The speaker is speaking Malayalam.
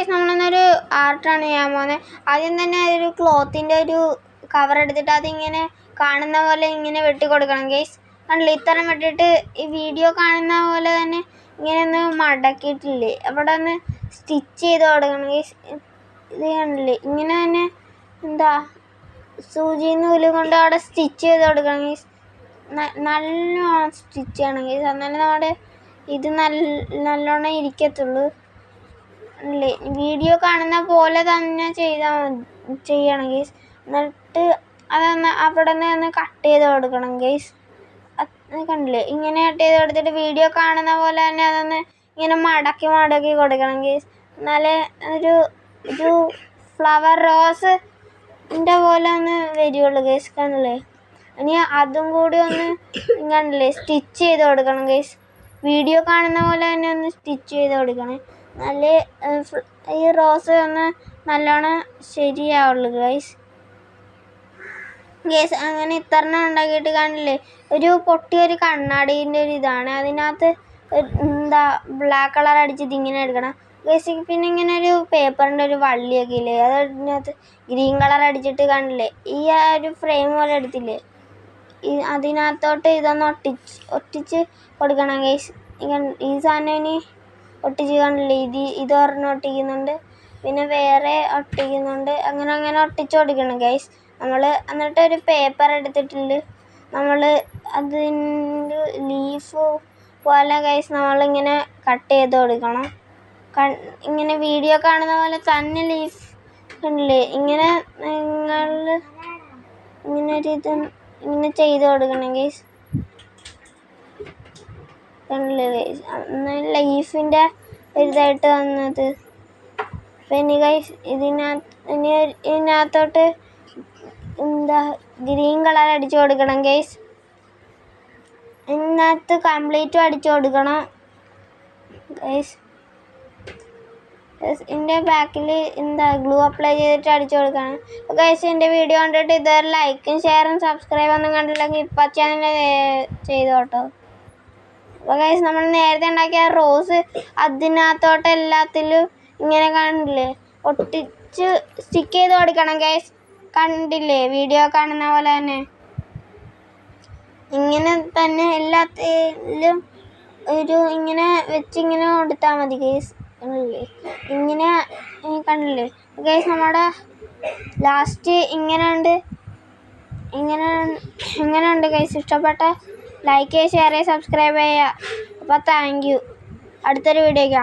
ഗൈസ് നമ്മളൊന്നൊരു ആർട്ടാണ് ചെയ്യാൻ പോകുന്നത്. ആദ്യം തന്നെ ഒരു ക്ലോത്തിൻ്റെ ഒരു കവർ എടുത്തിട്ട് അതിങ്ങനെ കാണുന്ന പോലെ ഇങ്ങനെ വെട്ടി കൊടുക്കണം ഗൈസ്. കണ്ടില്ലേ, ഇത്തരം വെട്ടിയിട്ട് ഈ വീഡിയോ കാണുന്ന പോലെ തന്നെ ഇങ്ങനെ ഒന്ന് മടക്കിയിട്ടില്ലേ അവിടെ ഒന്ന് സ്റ്റിച്ച് ചെയ്ത് കൊടുക്കണം ഗൈസ്. ഇത് കണ്ടില്ലേ, ഇങ്ങനെ തന്നെ സൂചി നൂലും കൊണ്ട് അവിടെ സ്റ്റിച്ച് ചെയ്ത് കൊടുക്കണം ഗൈസ്. നല്ലോണം സ്റ്റിച്ച് ചെയ്യണം ഗൈസ്, എന്നാലും നമ്മുടെ ഇത് നല്ലോണം ഇരിക്കത്തുള്ളൂ. അല്ലേ, വീഡിയോ കാണുന്ന പോലെ തന്നെ ചെയ്യണം ഗൈസ്. എന്നിട്ട് അതൊന്ന് അവിടെ നിന്ന് ഒന്ന് കട്ട് ചെയ്ത് കൊടുക്കണം ഗൈസ്. കണ്ടില്ലേ, ഇങ്ങനെ കട്ട് ചെയ്ത് കൊടുത്തിട്ട് വീഡിയോ കാണുന്ന പോലെ തന്നെ അതൊന്ന് ഇങ്ങനെ മടക്കി കൊടുക്കണം ഗൈസ്. എന്നാലേ ഒരു ഫ്ലവർ റോസിൻ്റെ പോലെ ഒന്ന് വരുള്ളൂ ഗൈസ്. കണ്ടില്ലേ, ഇനി അതും കൂടി ഒന്ന് കണ്ടില്ലേ സ്റ്റിച്ച് ചെയ്ത് കൊടുക്കണം ഗൈസ്. വീഡിയോ കാണുന്ന പോലെ തന്നെ ഒന്ന് സ്റ്റിച്ച് ചെയ്ത് കൊടുക്കണം. നല്ല ഈ റോസ് ഒന്ന് നല്ലോണം ശരിയാവുള്ളൂ ഗൈസ്. അങ്ങനെ ഇത്രണ്ണം ഉണ്ടാക്കിയിട്ട് കണ്ടില്ലേ, ഒരു പൊട്ടിയൊരു കണ്ണാടീൻ്റെ ഒരു ഇതാണ്. അതിനകത്ത് ബ്ലാക്ക് കളർ അടിച്ചിട്ട് ഇങ്ങനെ എടുക്കണം ഗൈസ്. പിന്നെ ഇങ്ങനെ ഒരു പേപ്പറിൻ്റെ ഒരു വള്ളിയൊക്കെ ഇല്ലേ, അതിനകത്ത് ഗ്രീൻ കളർ അടിച്ചിട്ട് കണ്ടില്ലേ ഈ ഒരു ഫ്രെയിം പോലെ എടുത്തില്ലേ, അതിനകത്തോട്ട് ഇതൊന്ന് ഒട്ടിച്ച് കൊടുക്കണം ഗൈസ്. ഈ സാധനം ഇനി ഒട്ടിച്ച് കണ്ടില്ലേ, ഇതൊരെണ്ണം ഒട്ടിക്കുന്നുണ്ട്, പിന്നെ വേറെ ഒട്ടിക്കുന്നുണ്ട്, അങ്ങനെ ഒട്ടിച്ച് കൊടുക്കണം ഗൈസ് നമ്മൾ. എന്നിട്ട് ഒരു പേപ്പർ എടുത്തിട്ടുണ്ട് നമ്മൾ, അതിൻ്റെ ലീഫ് പോലെ ഗൈസ് നമ്മളിങ്ങനെ കട്ട് ചെയ്ത് കൊടുക്കണം. ഇങ്ങനെ വീഡിയോ കാണുന്ന പോലെ തന്നെ ലീഫ് കണ്ടില്ലേ, ഇങ്ങനെ നിങ്ങൾ ഇങ്ങനെ ചെയ്ത് കൊടുക്കണം ഗൈസ്. കണ്ടില്ലേ ഗൈസ്, ലീഫിൻ്റെ ഇതായിട്ട് വന്നത്. പിന്നെ ഗൈസ് ഇതിനകത്തോട്ട് ഗ്രീൻ കളർ അടിച്ചു കൊടുക്കണം ഗൈസ്. ഇതിനകത്ത് കംപ്ലീറ്റും അടിച്ചു കൊടുക്കണം ഗൈസ്. ഇതിൻ്റെ ബാക്കിൽ ഗ്ലൂ അപ്ലൈ ചെയ്തിട്ട് അടിച്ചു കൊടുക്കണം ഗൈസ്. എൻ്റെ വീഡിയോ കണ്ടിട്ട് ഇതുവരെ ലൈക്കും ഷെയറും സബ്സ്ക്രൈബ് ഒന്നും കണ്ടില്ലെങ്കിൽ ഇപ്പം ചാനൽ ചെയ്തോട്ടോ. അപ്പോൾ ഗൈസ് നമ്മൾ നേരത്തെ ഉണ്ടാക്കിയ റോസ് അതിനകത്തോട്ട് എല്ലാത്തിലും ഇങ്ങനെ കണ്ടില്ലേ ഒട്ടിച്ച് സ്റ്റിക്ക് ചെയ്ത് കൊടുക്കണം ഗൈസ്. കണ്ടില്ലേ, വീഡിയോ കാണുന്ന പോലെ തന്നെ ഇങ്ങനെ തന്നെ എല്ലാത്തിലും ഇങ്ങനെ വെച്ചിങ്ങനെ കൊടുത്താൽ മതി ഗൈസ്. കണ്ടില്ലേ, ഇങ്ങനെ കണ്ടില്ലേ ഗൈസ്, നമ്മുടെ ലാസ്റ്റ് ഇങ്ങനെയുണ്ട് ഗൈസ്. ഇഷ്ടപ്പെട്ട ലൈക്ക് ചെയ്യുക, ഷെയർ ചെയ്യുക, സബ്സ്ക്രൈബ് ചെയ്യുക. അപ്പോൾ താങ്ക് യു. അടുത്തൊരു വീഡിയോ കാണാം.